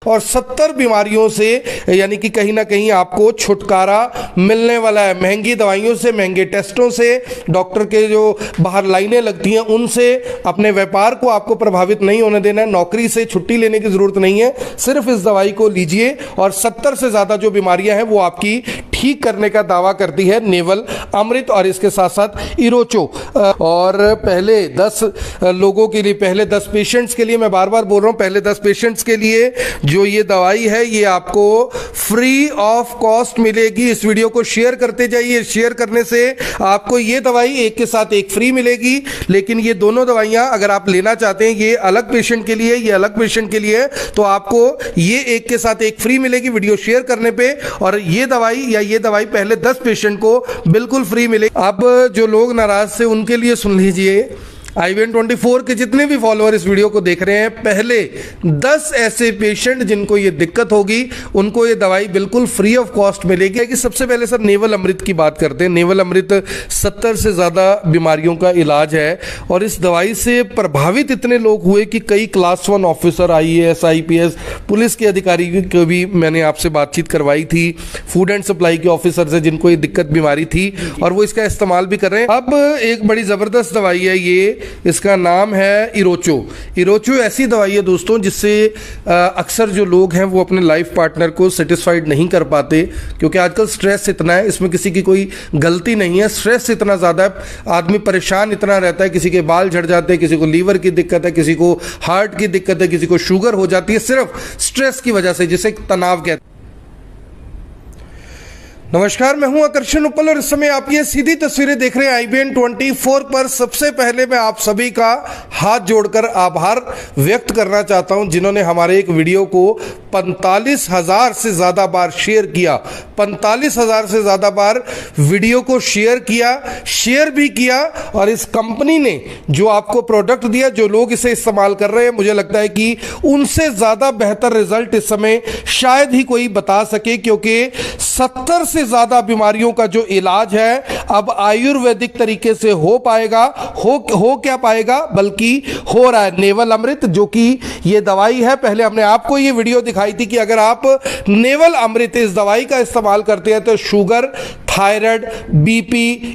और 70 बीमारियों से यानी कि कहीं ना कहीं आपको छुटकारा मिलने वाला है। महंगी दवाइयों से, महंगे टेस्टों से, डॉक्टर के जो बाहर लाइनें लगती हैं उनसे अपने व्यापार को आपको प्रभावित नहीं होने देना है। नौकरी से छुट्टी लेने की जरूरत नहीं है, सिर्फ इस दवाई को लीजिए और 70 से ज्यादा जो बीमारियां हैं वो आपकी ठीक करने का दावा करती है नेवल अमृत और इसके साथ साथ इरोचो। और पहले 10 लोगों के लिए, पहले 10 पेशेंट्स के लिए, मैं बार बार बोल रहा हूं, पहले 10 पेशेंट्स के लिए जो ये दवाई है ये आपको फ्री ऑफ कॉस्ट मिलेगी। इस वीडियो को शेयर करते जाइए, शेयर करने से आपको ये दवाई एक के साथ एक फ्री मिलेगी। लेकिन ये दोनों दवाइयां अगर आप लेना चाहते हैं, ये अलग पेशेंट के लिए, ये अलग पेशेंट के लिए, तो आपको ये एक के साथ एक फ्री मिलेगी वीडियो शेयर करने पे। और ये दवाई या ये दवाई पहले 10 पेशेंट को बिल्कुल फ्री मिलेगी। अब जो लोग नाराज थे उनके लिए सुन लीजिए, IBN24 के जितने भी फॉलोअर इस वीडियो को देख रहे हैं, पहले 10 ऐसे पेशेंट जिनको ये दिक्कत होगी उनको ये दवाई बिल्कुल फ्री ऑफ कॉस्ट मिलेगी। कि सबसे पहले सर नेवल अमृत की बात करते हैं। नेवल अमृत 70 से ज़्यादा बीमारियों का इलाज है और इस दवाई से प्रभावित इतने लोग हुए कि कई class 1 officer, IAS, IPS, police के अधिकारी को भी मैंने आपसे बातचीत करवाई थी, फूड एंड सप्लाई के ऑफिसर से जिनको ये दिक्कत बीमारी थी और वो इसका इस्तेमाल भी कर रहे हैं। अब एक बड़ी ज़बरदस्त दवाई है ये, इसका नाम है इरोचो। इरोचो ऐसी दवाई है दोस्तों जिससे अक्सर जो लोग हैं वो अपने लाइफ पार्टनर को सेटिस्फाइड नहीं कर पाते, क्योंकि आजकल स्ट्रेस इतना है, इसमें किसी की कोई गलती नहीं है, स्ट्रेस इतना ज़्यादा है, आदमी परेशान इतना रहता है, किसी के बाल झड़ जाते हैं, किसी को लीवर की दिक्कत है, किसी को हार्ट की दिक्कत है, किसी को शुगर हो जाती है, सिर्फ स्ट्रेस की वजह से, जिसे तनाव कहते हैं। नमस्कार, मैं हूं आकर्षण उपल और इस समय आप ये सीधी तस्वीरें देख रहे हैं IBN24 पर। सबसे पहले मैं आप सभी का हाथ जोड़कर आभार व्यक्त करना चाहता हूं जिन्होंने हमारे एक वीडियो को 45,000 से ज़्यादा बार शेयर किया। 45,000 से ज़्यादा बार वीडियो को शेयर भी किया और इस कंपनी ने जो आपको प्रोडक्ट दिया, जो लोग इसे इस्तेमाल कर रहे हैं, मुझे लगता है कि उनसे ज़्यादा बेहतर रिजल्ट इस समय शायद ही कोई बता सके, क्योंकि 70 से ज्यादा बीमारियों का जो इलाज है अब आयुर्वेदिक तरीके से हो पाएगा। हो क्या पाएगा, बल्कि हो रहा है। नेवल अमृत जो कि ये दवाई है, पहले हमने आपको ये वीडियो दिखाई थी कि अगर आप नेवल अमृत इस दवाई का इस्तेमाल करते हैं तो शुगर, थायराइड, BP,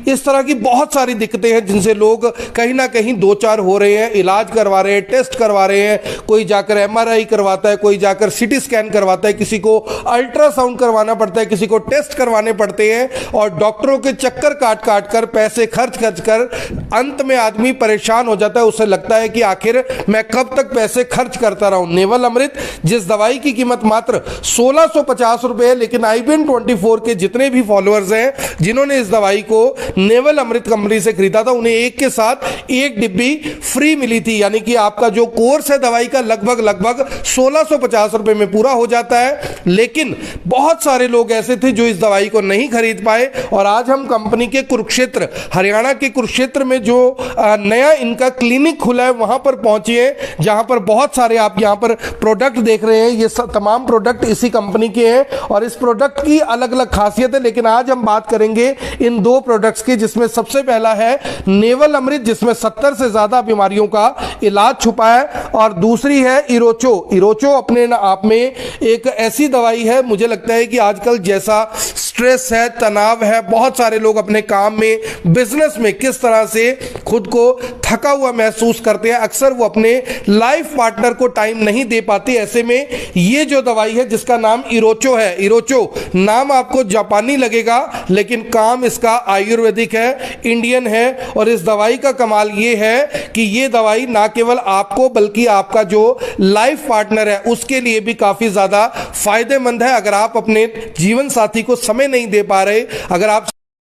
इस तरह की बहुत सारी दिक्कतें हैं जिनसे लोग कहीं ना कहीं दो चार हो रहे हैं, इलाज करवा रहे हैं, टेस्ट करवा रहे हैं, कोई जाकर MRI करवाता है, कोई जाकर CT स्कैन करवाता है, किसी को अल्ट्रासाउंड करवाना पड़ता है, किसी को टेस्ट करवाने पड़ते हैं और डॉक्टरों के चक्कर काट काट कर, पैसे खर्च कर अंत में आदमी परेशान हो जाता है। उसे लगता है कि आखिर मैं कब तक पैसे खर्च करता रहूं। नेवल अमृत जिस दवाई की कीमत मात्र 1650 रुपए है, लेकिन IBN24 के जितने भी फॉलोअर्स हैं जिन्होंने इस दवाई को नेवल अमृत कंपनी से खरीदा था, उन्हें एक के साथ एक डिब्बी फ्री मिली थी। यानी कि आपका जो कोर्स है दवाई का लगभग 1650 रुपए में पूरा हो जाता है। लेकिन बहुत सारे लोग ऐसे थे जो इस दवाई को नहीं खरीद पाए और आज हम कंपनी के कुरुक्षेत्र, हरियाणा के कुरुक्षेत्र में जो नया इनका क्लिनिक खुला है वहां पर पहुंचे हैं, जहां पर बहुत सारे आप यहां पर प्रोडक्ट देख रहे हैं। ये तमाम प्रोडक्ट इसी कंपनी के हैं और इस प्रोडक्ट की अलग अलग खासियत है। लेकिन आज हम बात करेंगे इन दो प्रोडक्ट्स की, जिसमें सबसे पहला है नेवल अमृत जिसमें 70 से ज्यादा बीमारियों का इलाज छुपा है और दूसरी है इरोचो। इरोचो अपने आप में एक ऐसी दवाई है, मुझे लगता है कि आजकल जैसा स्ट्रेस है, तनाव है, बहुत सारे लोग अपने काम में, बिजनेस में किस तरह से खुद को थका हुआ महसूस करते हैं, अक्सर वो अपने लाइफ पार्टनर को टाइम नहीं दे पाते। ऐसे में ये जो दवाई है जिसका नाम इरोचो है, इरोचो नाम आपको जापानी लगेगा लेकिन काम इसका आयुर्वेदिक है, इंडियन है। और इस दवाई का कमाल ये है कि ये दवाई ना केवल आपको बल्कि आपका जो लाइफ पार्टनर है उसके लिए भी काफी ज्यादा फायदेमंद है। अगर आप अपने जीवन साथी को समय नहीं दे पा रहे, अगर आप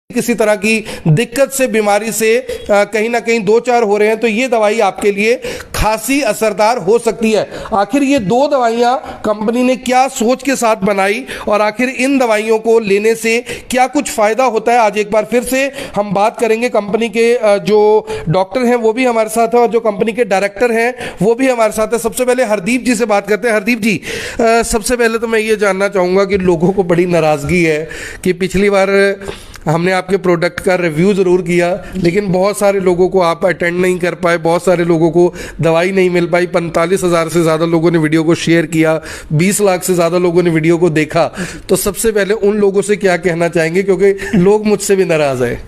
किसी तरह की दिक्कत से, बीमारी से कहीं ना कहीं दो चार हो रहे हैं, तो ये दवाई आपके लिए खासी असरदार हो सकती है। आखिर ये दो दवाइयां कंपनी ने क्या सोच के साथ बनाई और आखिर इन दवाइयों को लेने से क्या कुछ फायदा होता है, आज एक बार फिर से हम बात करेंगे। कंपनी के जो डॉक्टर हैं वो भी हमारे साथ है और जो कंपनी के डायरेक्टर हैं वो भी हमारे साथ है। सबसे पहले हरदीप जी से बात करते हैं। हरदीप जी, सबसे पहले तो मैं ये जानना चाहूंगा कि लोगों को बड़ी नाराजगी है कि पिछली बार हमने आपके प्रोडक्ट का रिव्यू ज़रूर किया, लेकिन बहुत सारे लोगों को आप अटेंड नहीं कर पाए, बहुत सारे लोगों को दवाई नहीं मिल पाई। 45,000 से ज़्यादा लोगों ने वीडियो को शेयर किया, 20 लाख से ज़्यादा लोगों ने वीडियो को देखा। तो सबसे पहले उन लोगों से क्या कहना चाहेंगे, क्योंकि लोग मुझसे भी नाराज़ है।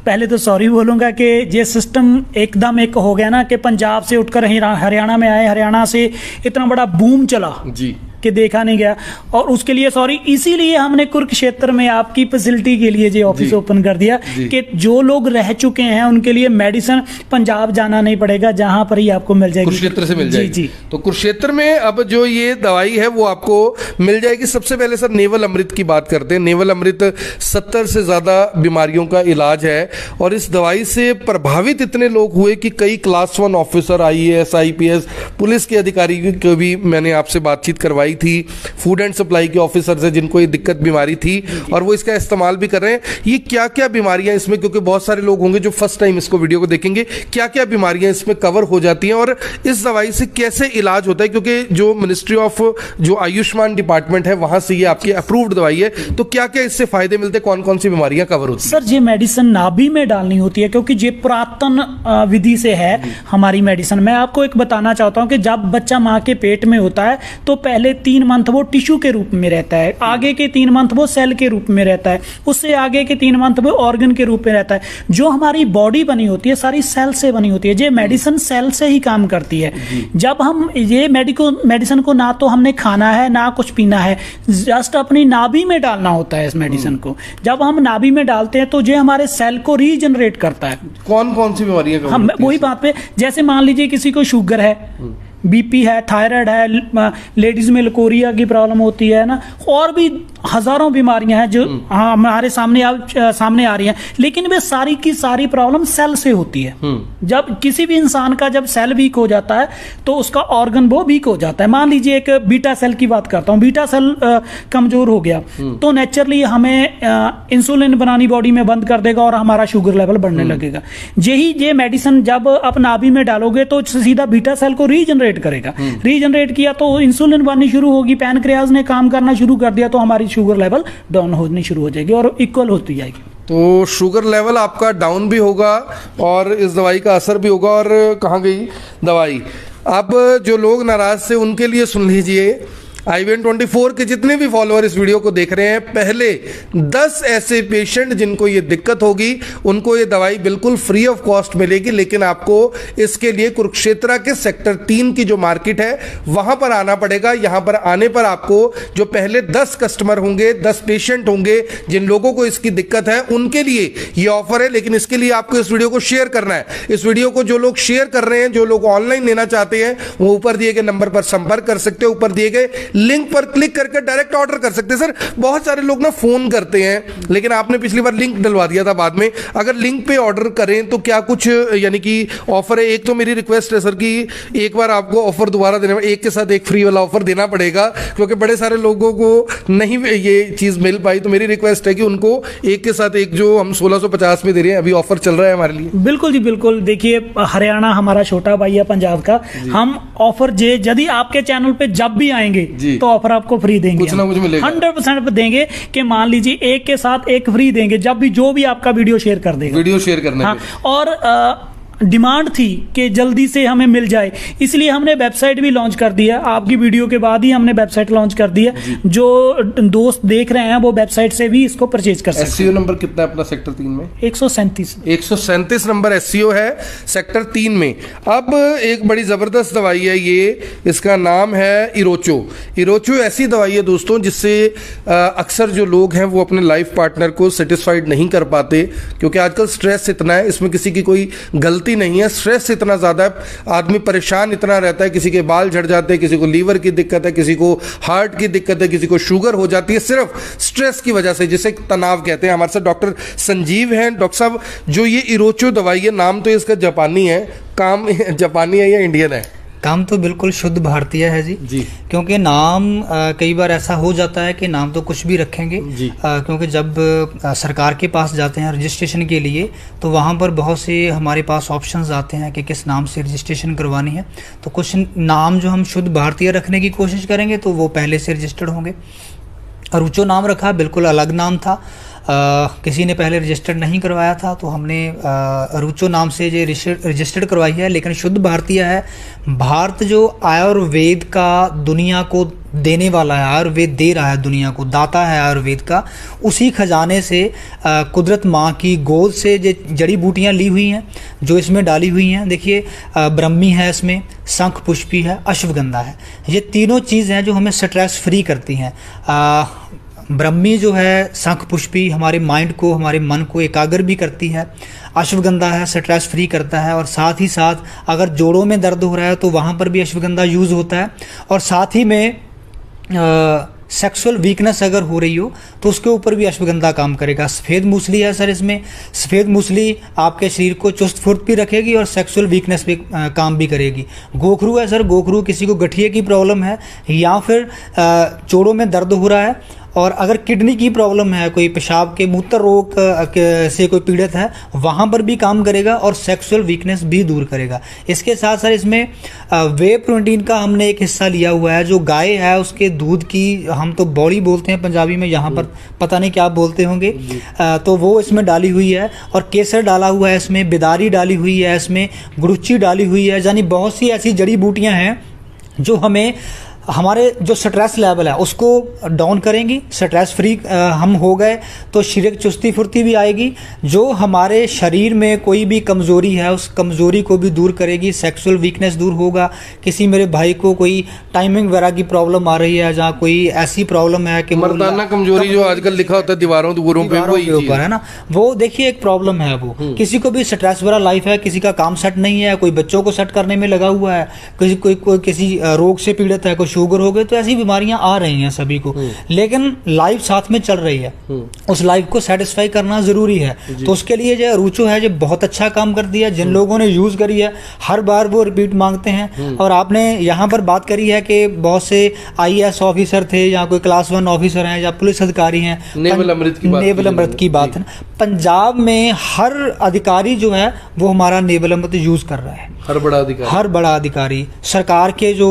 पहले तो सॉरी बोलूँगा कि ये सिस्टम एकदम एक हो गया ना कि पंजाब से उठकर हरियाणा में आए, हरियाणा से इतना बड़ा बूम चला जी कि देखा नहीं गया, और उसके लिए सॉरी। इसीलिए हमने कुरुक्षेत्र में आपकी फैसिलिटी के लिए जो ऑफिस ओपन कर दिया कि जो लोग रह चुके हैं उनके लिए मेडिसिन पंजाब जाना नहीं पड़ेगा, जहां पर ही आपको मिल जाएगी, कुरुक्षेत्र से मिल जाएगी। जी। तो कुरुक्षेत्र में अब जो ये दवाई है वो आपको मिल जाएगी। सबसे पहले सर नेवल अमृत की बात करते हैं। नेवल अमृत 70 से ज्यादा बीमारियों का इलाज है, और इस दवाई से प्रभावित इतने लोग हुए कि कई class 1 officer, IAS, IPS, police के अधिकारी को भी मैंने आपसे बातचीत करवाई थी। फूड एंड सप्लाई के ऑफिसर है जिनको ये दिक्कत बीमारी थी, और वो इसका इस्तेमाल भी कर रहे हैं। ये क्या क्या बीमारियां इसमें, क्योंकि बहुत सारे लोग होंगे जो फर्स्ट टाइम इसको वीडियो को देखेंगे, क्या क्या बीमारियां इसमें कवर हो जाती हैं और इस दवाई से कैसे इलाज होता है, क्योंकि जो मिनिस्ट्री ऑफ जो आयुष्मान डिपार्टमेंट है वहां से ये आपकी अप्रूव्ड दवाई है। तो क्या क्या इससे फायदे मिलते हैं, कौन कौन सी बीमारियां कवर होती है? सर ये मेडिसिन नाभि में डालनी होती है, क्योंकि ये पुरातन विधि से है हमारी मेडिसिन। मैं आपको एक बताना चाहता हूं कि जब बच्चा मां के पेट में होता है तो पहले 3 मंथ वो टिश्यू के रूप में रहता है, आगे के 3 मंथ वो सेल के रूप में रहता है, उससे आगे के 3 मंथ वो ऑर्गन के रूप में रहता है। जो हमारी बॉडी बनी होती है सारी सेल से बनी होती है, ये मेडिसिन सेल से ही काम करती है। जब हम ये मेडिसिन को ना तो हमने खाना है ना कुछ पीना है, जस्ट अपनी नाभि में डालना होता है इस मेडिसिन को। जब हम नाभि में डालते हैं तो ये हमारे सेल को रीजनरेट करता है। कौन कौन सी बीमारियां? हम वही बात पे, जैसे मान लीजिए किसी को शुगर है, BP है, थायराइड है, लेडीज में लकोरिया की प्रॉब्लम होती है ना, और भी हजारों बीमारियां हैं जो हमारे सामने आ रही हैं, लेकिन वे सारी की सारी प्रॉब्लम सेल से होती है। जब किसी भी इंसान का जब सेल वीक हो जाता है तो उसका ऑर्गन वो वीक हो जाता है। मान लीजिए एक बीटा सेल की बात करता हूं, बीटा सेल कमजोर हो गया तो नेचुरली हमें इंसुलिन बनानी बॉडी में बंद कर देगा और हमारा शुगर लेवल बढ़ने लगेगा। ये मेडिसिन जब आप नाभि में डालोगे तो सीधा बीटा सेल को रीजनरेट करेगा। रीजनरेट किया तो इंसुलिन बननी शुरू होगी, पैनक्रियाज ने काम करना शुरू कर दिया तो हमारी शुगर लेवल डाउन होनी शुरू हो जाएगी और इक्वल होती जाएगी। तो शुगर लेवल आपका डाउन भी होगा और इस दवाई का असर भी होगा। और कहाँ गई दवाई? अब जो लोग नाराज थे उनके लिए सुन लीजिए, IBN24 के जितने भी फॉलोअर इस वीडियो को देख रहे हैं, पहले 10 ऐसे पेशेंट जिनको ये दिक्कत होगी उनको ये दवाई बिल्कुल फ्री ऑफ कॉस्ट मिलेगी, लेकिन आपको इसके लिए कुरुक्षेत्र के सेक्टर 3 की जो मार्केट है वहां पर आना पड़ेगा। यहां पर आने पर आपको जो पहले 10 कस्टमर होंगे, 10 पेशेंट होंगे जिन लोगों को इसकी दिक्कत है, उनके लिए ये ऑफर है। लेकिन इसके लिए आपको इस वीडियो को शेयर करना है। इस वीडियो को जो लोग शेयर कर रहे हैं, जो लोग ऑनलाइन लेना चाहते हैं, वो ऊपर दिए गए नंबर पर संपर्क कर सकते हैं। ऊपर दिए गए लिंक पर क्लिक करके डायरेक्ट ऑर्डर कर सकते हैं। सर बहुत सारे लोग ना फोन करते हैं, लेकिन आपने पिछली बार लिंक डलवा दिया था बाद में। अगर लिंक पे ऑर्डर करें तो क्या कुछ यानी कि ऑफर है? एक तो मेरी रिक्वेस्ट है सर कि एक बार आपको ऑफर दोबारा देने, एक के साथ एक फ्री वाला ऑफर देना पड़ेगा, क्योंकि बड़े सारे लोगों को नहीं ये चीज मिल पाई। तो मेरी रिक्वेस्ट है कि उनको एक के साथ एक, जो हम 1650 में दे रहे हैं, अभी ऑफर चल रहा है हमारे लिए। बिल्कुल जी बिल्कुल। देखिए हरियाणा हमारा छोटा भाई है पंजाब का, हम ऑफर यदि आपके चैनल पे जब भी आएंगे तो ऑफर आपको फ्री देंगे, कुछ ना कुछ मिलेगा, 100% देंगे कि मान लीजिए एक के साथ एक फ्री देंगे जब भी जो भी आपका वीडियो शेयर कर देगा। वीडियो शेयर करने हाँ, और डिमांड थी कि जल्दी से हमें मिल जाए, इसलिए हमने वेबसाइट भी लॉन्च कर दिया। आपकी वीडियो के बाद ही हमने वेबसाइट लॉन्च कर दिया। जो दोस्त देख रहे हैं वो वेबसाइट से भी इसको परचेज कर सकते हैं। SEO नंबर कितना है अपना सेक्टर 3 में? 137 नंबर SEO है सेक्टर 3 में। अब एक बड़ी जबरदस्त दवाई है ये, इसका नाम है इरोचो। इरोचो ऐसी दवाई है दोस्तों जिससे अक्सर जो लोग हैं वो अपने लाइफ पार्टनर को सेटिस्फाइड नहीं कर पाते, क्योंकि आजकल स्ट्रेस इतना है, इसमें किसी की कोई गलती नहीं है, स्ट्रेस इतना ज्यादा है, आदमी परेशान इतना रहता है, किसी के बाल झड़ जाते हैं, किसी को लीवर की दिक्कत है, किसी को हार्ट की दिक्कत है, किसी को शुगर हो जाती है, सिर्फ स्ट्रेस की वजह से, जिसे तनाव कहते हैं। हमारे साथ डॉक्टर संजीव हैं। डॉक्टर साहब, जो ये इरोचो दवाई है, नाम तो इसका जापानी है, काम जापानी है या इंडियन है? काम तो बिल्कुल शुद्ध भारतीय है जी। क्योंकि नाम कई बार ऐसा हो जाता है कि नाम तो कुछ भी रखेंगे, क्योंकि जब सरकार के पास जाते हैं रजिस्ट्रेशन के लिए तो वहाँ पर बहुत से हमारे पास ऑप्शंस आते हैं कि किस नाम से रजिस्ट्रेशन करवानी है। तो कुछ नाम जो हम शुद्ध भारतीय रखने की कोशिश करेंगे तो वो पहले से रजिस्टर्ड होंगे। इरोचो नाम रखा, बिल्कुल अलग नाम था। किसी ने पहले रजिस्टर्ड नहीं करवाया था तो हमने रूचो नाम से ये रजिस्टर्ड करवाई है। लेकिन शुद्ध भारतीय है। भारत जो आयुर्वेद का दुनिया को देने वाला है, आयुर्वेद दे रहा है दुनिया को, दाता है आयुर्वेद का, उसी खजाने से कुदरत माँ की गोद से जो जड़ी बूटियाँ ली हुई हैं, जो इसमें डाली हुई हैं। देखिए ब्रह्मी है, इसमें शंख पुष्पी है, अश्वगंधा है। ये तीनों चीज़ हैं जो हमें स्ट्रेस फ्री करती हैं। ब्रह्मी जो है, शंख पुष्पी हमारे माइंड को, हमारे मन को एकाग्र भी करती है। अश्वगंधा है, स्ट्रेस फ्री करता है। और साथ ही साथ अगर जोड़ों में दर्द हो रहा है तो वहाँ पर भी अश्वगंधा यूज़ होता है। और साथ ही में सेक्सुअल वीकनेस अगर हो रही हो तो उसके ऊपर भी अश्वगंधा काम करेगा। सफ़ेद मूसली है सर, इसमें सफ़ेद मूसली आपके शरीर को चुस्त फुर्त भी रखेगी और सेक्सुअल वीकनेस भी काम भी करेगी। गोखरू है सर, गोखरू किसी को गठिए की प्रॉब्लम है या फिर जोड़ों में दर्द हो रहा है, और अगर किडनी की प्रॉब्लम है, कोई पेशाब के मूत्र रोग से कोई पीड़ित है, वहाँ पर भी काम करेगा और सेक्सुअल वीकनेस भी दूर करेगा। इसके साथ साथ इसमें वे प्रोटीन का हमने एक हिस्सा लिया हुआ है। जो गाय है उसके दूध की, हम तो बॉडी बोलते हैं पंजाबी में, यहाँ पर पता नहीं क्या बोलते होंगे, तो वो इसमें डाली हुई है। और केसर डाला हुआ है इसमें, बिदारी डाली हुई है इसमें, गुरुची डाली हुई है। यानी बहुत सी ऐसी जड़ी बूटियाँ हैं जो हमें हमारे जो स्ट्रेस लेवल है उसको डाउन करेंगी। स्ट्रेस फ्री हम हो गए तो शरीर चुस्ती फुर्ती भी आएगी। जो हमारे शरीर में कोई भी कमज़ोरी है उस कमज़ोरी को भी दूर करेगी। सेक्सुअल वीकनेस दूर होगा। किसी मेरे भाई को कोई टाइमिंग वगैरह की प्रॉब्लम आ रही है, जहाँ कोई ऐसी प्रॉब्लम है कि मर्दाना कमजोरी जो आजकल लिखा होता है दीवारों पे ऊपर है ना, वो देखिए एक प्रॉब्लम है। वो किसी को भी स्ट्रेस भरा लाइफ है, किसी का काम सेट नहीं है, कोई बच्चों को सेट करने में लगा हुआ है, किसी रोग से पीड़ित है, शुगर हो गए, तो ऐसी बीमारियां आ रही हैं सभी को। लेकिन लाइफ साथ में चल रही है, उस लाइफ को सेटिस्फाई करना जरूरी है। तो उसके लिए जो रूचो है जो बहुत अच्छा काम कर दिया। जिन लोगों ने यूज करी है हर बार वो रिपीट मांगते हैं। और आपने यहाँ पर बात करी है कि बहुत से IAS ऑफिसर थे या कोई क्लास 1 ऑफिसर हैं या पुलिस अधिकारी हैं, नेवल अमृत की बात है। पंजाब में हर अधिकारी जो है वो हमारा नेवल अमृत यूज कर रहा है। हर बड़ा अधिकारी सरकार के जो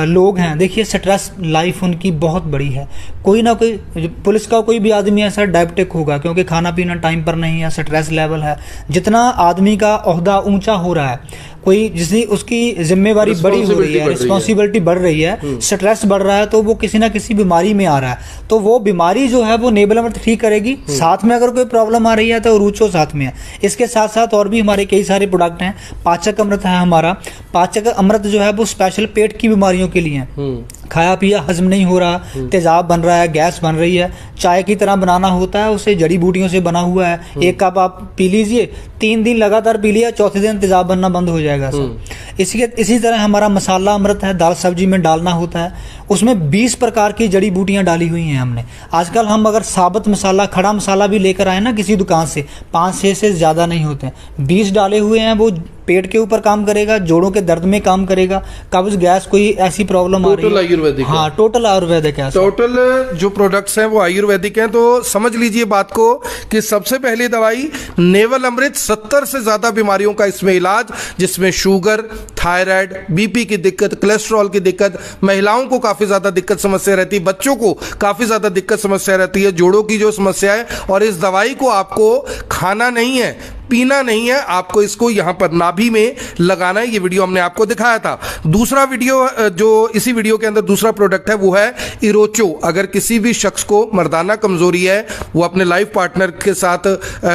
लोग हैं, देखिए स्ट्रेस लाइफ उनकी बहुत बड़ी है। कोई ना कोई पुलिस का कोई भी आदमी ऐसा डायबिटिक होगा क्योंकि खाना पीना टाइम पर नहीं है, स्ट्रेस लेवल है। जितना आदमी का ओहदा ऊंचा हो रहा है, कोई जिसकी उसकी जिम्मेवारी बड़ी हो रही है, रिस्पॉन्सिबिलिटी बढ़ रही है, स्ट्रेस बढ़ रहा है, तो वो किसी ना किसी बीमारी में आ रहा है। तो वो बीमारी जो है वो नेवल अमृत ठीक करेगी। साथ में अगर कोई प्रॉब्लम आ रही है तो रूचो साथ में है। इसके साथ साथ और भी हमारे कई सारे प्रोडक्ट हैं। पाचक अमृत है हमारा। पाचक अमृत जो है वो स्पेशल पेट की बीमारियों के लिए है। खाया पिया हजम नहीं हो रहा, तेजाब बन रहा है, गैस बन रही है, चाय की तरह बनाना होता है, उसे जड़ी बूटियों से बना हुआ है। एक कप आप पी लीजिए, 3 दिन लगातार पी लिया, चौथे दिन तेजाब बनना बंद हो जाएगा सर। इसी तरह हमारा मसाला अमृत है, दाल सब्जी में डालना होता है। उसमें 20 प्रकार की जड़ी बूटियां डाली हुई हैं हमने। आजकल हम अगर साबुत मसाला, खड़ा मसाला भी लेकर आए ना किसी दुकान से, 5-6 से ज्यादा नहीं होते, 20 डाले हुए हैं। वो पेट के ऊपर काम करेगा, जोड़ों के दर्द में काम करेगा, कब्ज गैस कोई ऐसी प्रॉब्लम आ रही है, आयुर्वेदिक। हाँ, टोटल आयुर्वेदिक है। टोटल जो प्रोडक्ट्स हैं वो आयुर्वेदिक हैं। तो समझ लीजिए बात को कि सबसे पहली दवाई नेवल अमृत, 70 से ज्यादा बीमारियों का इसमें इलाज, जिसमें शुगर, थायराइड, बीपी की दिक्कत, कोलेस्ट्रॉल की दिक्कत, महिलाओं को काफी ज्यादा दिक्कत समस्या रहती है, बच्चों को काफी ज्यादा दिक्कत समस्या रहती है, जोड़ों की जो समस्या है। और इस दवाई को आपको खाना नहीं है, पीना नहीं है, आपको इसको यहां पर नाभि में लगाना है। ये वीडियो हमने आपको दिखाया था। दूसरा वीडियो जो इसी वीडियो के अंदर दूसरा प्रोडक्ट है वो है इरोचो। अगर किसी भी शख्स को मर्दाना कमजोरी है, वो अपने लाइफ पार्टनर के साथ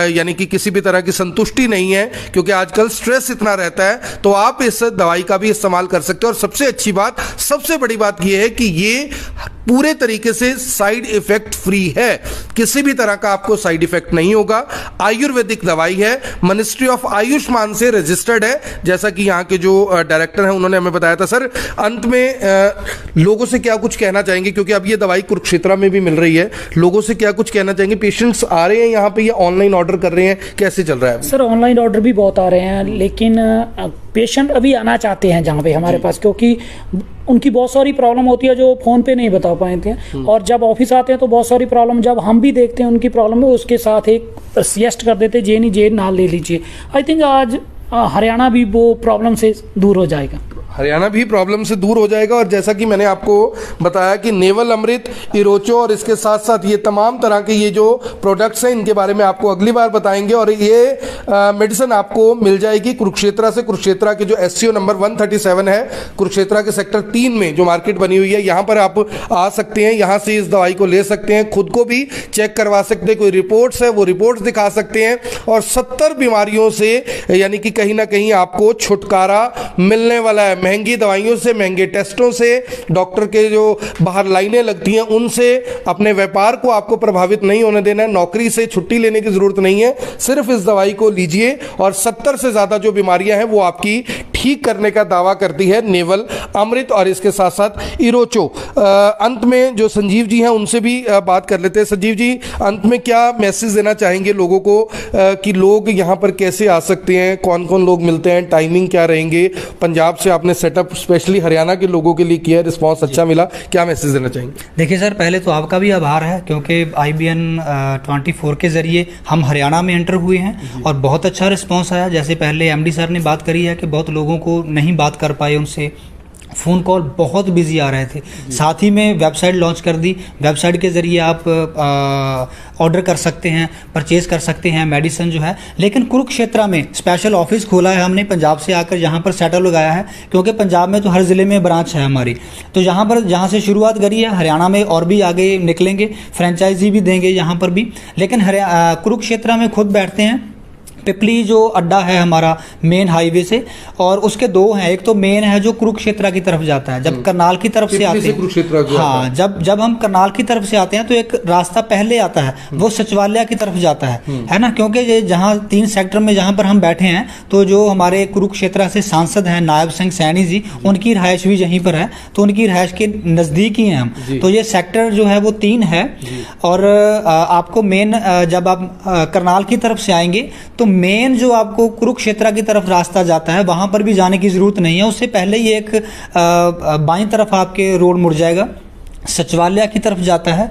यानी कि किसी भी तरह की संतुष्टि नहीं है, क्योंकि आजकल स्ट्रेस इतना रहता है, तो आप इस दवाई का भी इस्तेमाल कर सकते हो। और सबसे अच्छी बात, सबसे बड़ी बात यह है कि ये पूरे तरीके से साइड इफेक्ट फ्री है। किसी भी तरह का आपको साइड इफेक्ट नहीं होगा। आयुर्वेदिक दवाई है, मिनिस्ट्री ऑफ आयुष्मान से रजिस्टर्ड है, जैसा कि यहाँ के जो डायरेक्टर हैं उन्होंने हमें बताया था। सर, अंत में लोगों से क्या कुछ कहना चाहेंगे, क्योंकि अब ये दवाई कुरुक्षेत्र में भी मिल रही है, लोगों से क्या कुछ कहना चाहेंगे? पेशेंट्स आ रहे हैं यहाँ पे या ऑनलाइन ऑर्डर कर रहे हैं, कैसे चल रहा है? सर, ऑनलाइन ऑर्डर भी बहुत आ रहे हैं, लेकिन पेशेंट अभी आना चाहते हैं जहाँ पे हमारे पास, क्योंकि उनकी बहुत सारी प्रॉब्लम होती है जो फ़ोन पे नहीं बता पाते हैं। और जब ऑफिस आते हैं तो बहुत सारी प्रॉब्लम जब हम भी देखते हैं उनकी प्रॉब्लम है, उसके साथ एक सजेस्ट कर देते जे नहीं जे नाल ले लीजिए। आई थिंक आज हरियाणा भी वो प्रॉब्लम से दूर हो जाएगा। हरियाणा भी प्रॉब्लम से दूर हो जाएगा। और जैसा कि मैंने आपको बताया कि नेवल अमृत, इरोचो और इसके साथ साथ ये तमाम तरह के ये जो प्रोडक्ट्स हैं इनके बारे में आपको अगली बार बताएंगे। और ये मेडिसिन आपको मिल जाएगी कुरुक्षेत्रा से। कुरुक्षेत्रा के जो SCO नंबर 137 है, कुरुक्षेत्रा के सेक्टर 3 में जो मार्केट बनी हुई है, यहाँ पर आप आ सकते हैं, यहाँ से इस दवाई को ले सकते हैं, खुद को भी चेक करवा सकते हैं, कोई रिपोर्ट्स है वो रिपोर्ट्स दिखा सकते हैं और 70 बीमारियों से यानी कि कहीं ना कहीं आपको छुटकारा मिलने वाला है। महंगी दवाइयों से, महंगे टेस्टों से, डॉक्टर के जो बाहर लाइनें लगती हैं उनसे अपने व्यापार को आपको प्रभावित नहीं होने देना है। नौकरी से छुट्टी लेने की जरूरत नहीं है, सिर्फ इस दवाई को लीजिए और 70 से ज्यादा जो बीमारियां हैं वो आपकी ठीक करने का दावा करती है नेवल अमृत और इसके साथ साथ इरोचो। अंत में जो संजीव जी हैं उनसे भी बात कर लेते हैं। संजीव जी, अंत में क्या मैसेज देना चाहेंगे लोगों को कि लोग यहाँ पर कैसे आ सकते हैं, कौन कौन लोग मिलते हैं, टाइमिंग क्या रहेंगे? पंजाब से आपने सेटअप स्पेशली हरियाणा के लोगों के लिए किया, रिस्पांस अच्छा मिला, क्या मैसेज देना चाहेंगे? देखिए सर, पहले तो आपका भी आभार है क्योंकि IBN 24 के जरिए हम हरियाणा में एंटर हुए हैं और बहुत अच्छा रिस्पांस आया। जैसे पहले MD सर ने बात करी है कि बहुत लोगों को नहीं बात कर पाए, उनसे फ़ोन कॉल बहुत बिजी आ रहे थे। साथ ही में वेबसाइट लॉन्च कर दी, वेबसाइट के ज़रिए आप ऑर्डर कर सकते हैं, परचेज़ कर सकते हैं मेडिसिन जो है। लेकिन कुरुक्षेत्रा में स्पेशल ऑफिस खोला है हमने, पंजाब से आकर यहाँ पर सेटल लगाया है क्योंकि पंजाब में तो हर ज़िले में ब्रांच है हमारी। तो यहाँ पर जहाँ से शुरुआत करी है, हरियाणा में और भी आगे निकलेंगे, फ्रेंचाइजी भी देंगे यहाँ पर भी। लेकिन कुरुक्षेत्रा में खुद बैठते हैं। पिपली जो अड्डा है हमारा मेन हाईवे से, और उसके दो हैं, एक तो मेन है जो कुरुक्षेत्रा की तरफ जाता है, जब करनाल की तरफ से आते हैं। हाँ, जब हम करनाल की तरफ से आते हैं तो एक रास्ता पहले आता है, वो सचिवालय की तरफ जाता है ना, क्योंकि ये जहाँ 3 सेक्टर में जहाँ पर हम बैठे हैं तो जो हमारे कुरुक्षेत्रा से सांसद हैं नायब सिंह सैनी जी, उनकी रिहाइश भी यहीं पर है, तो उनकी रिहाइश के नज़दीक ही हैं हम। तो ये सेक्टर जो है वो 3 है। और आपको मेन जब आप करनाल की तरफ से आएंगे तो मेन जो आपको कुरुक्षेत्रा की तरफ रास्ता जाता है वहां पर भी जाने की जरूरत नहीं है, उससे पहले ही एक बाईं तरफ आपके रोड मुड़ जाएगा, सचिवालय की तरफ जाता है,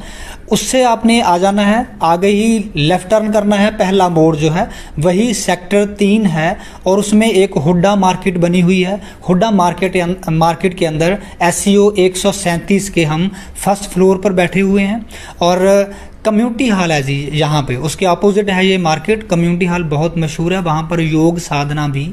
उससे आपने आ जाना है, आगे ही लेफ्ट टर्न करना है। पहला मोड़ जो है वही सेक्टर 3 है और उसमें एक हुड्डा मार्केट बनी हुई है। हुड्डा मार्केट के अंदर SCO 137 के हम फर्स्ट फ्लोर पर बैठे हुए हैं और कम्युनिटी हॉल है जी यहाँ पे, उसके अपोजिट है ये मार्केट। कम्युनिटी हॉल बहुत मशहूर है, वहाँ पर योग साधना भी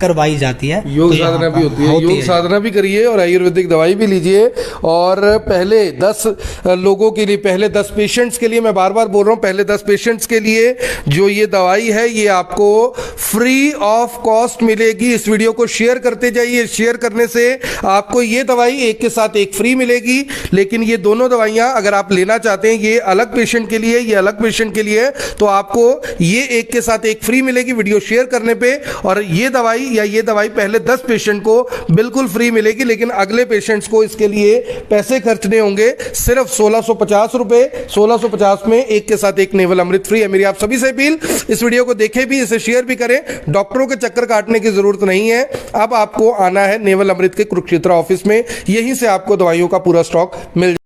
करवाई जाती है, योग साधना भी होती है। योग साधना भी करिए और आयुर्वेदिक दवाई भी लीजिए। और पहले 10 लोगों के लिए, पहले 10 पेशेंट्स के लिए, मैं बार बार बोल रहा हूँ, पहले 10 पेशेंट्स के लिए जो ये दवाई है ये आपको फ्री ऑफ कॉस्ट मिलेगी। इस वीडियो को शेयर करते जाइए, शेयर करने से आपको ये दवाई एक के साथ एक फ्री मिलेगी। लेकिन ये दोनों दवाइयाँ अगर आप लेना चाहते हैं, ये अलग पेशेंट के लिए, ये अलग पेशेंट के लिए, तो आपको ये एक के साथ एक फ्री मिलेगी वीडियो शेयर करने पे। और ये दवाई या ये दवाई पहले 10 पेशेंट को बिल्कुल फ्री मिलेगी, लेकिन अगले पेशेंट्स को इसके लिए पैसे खर्चने होंगे, सिर्फ 1650 रुपए। 1650 में एक के साथ एक नेवल अमृत फ्री है। मेरी आप सभी से अपील, इस वीडियो को देखें भी, इसे शेयर भी करें। डॉक्टरों के चक्कर काटने की जरूरत नहीं है, अब आपको आना है नेवल अमृत के कुरुक्षेत्र ऑफिस में, यहीं से आपको दवाइयों का पूरा स्टॉक मिल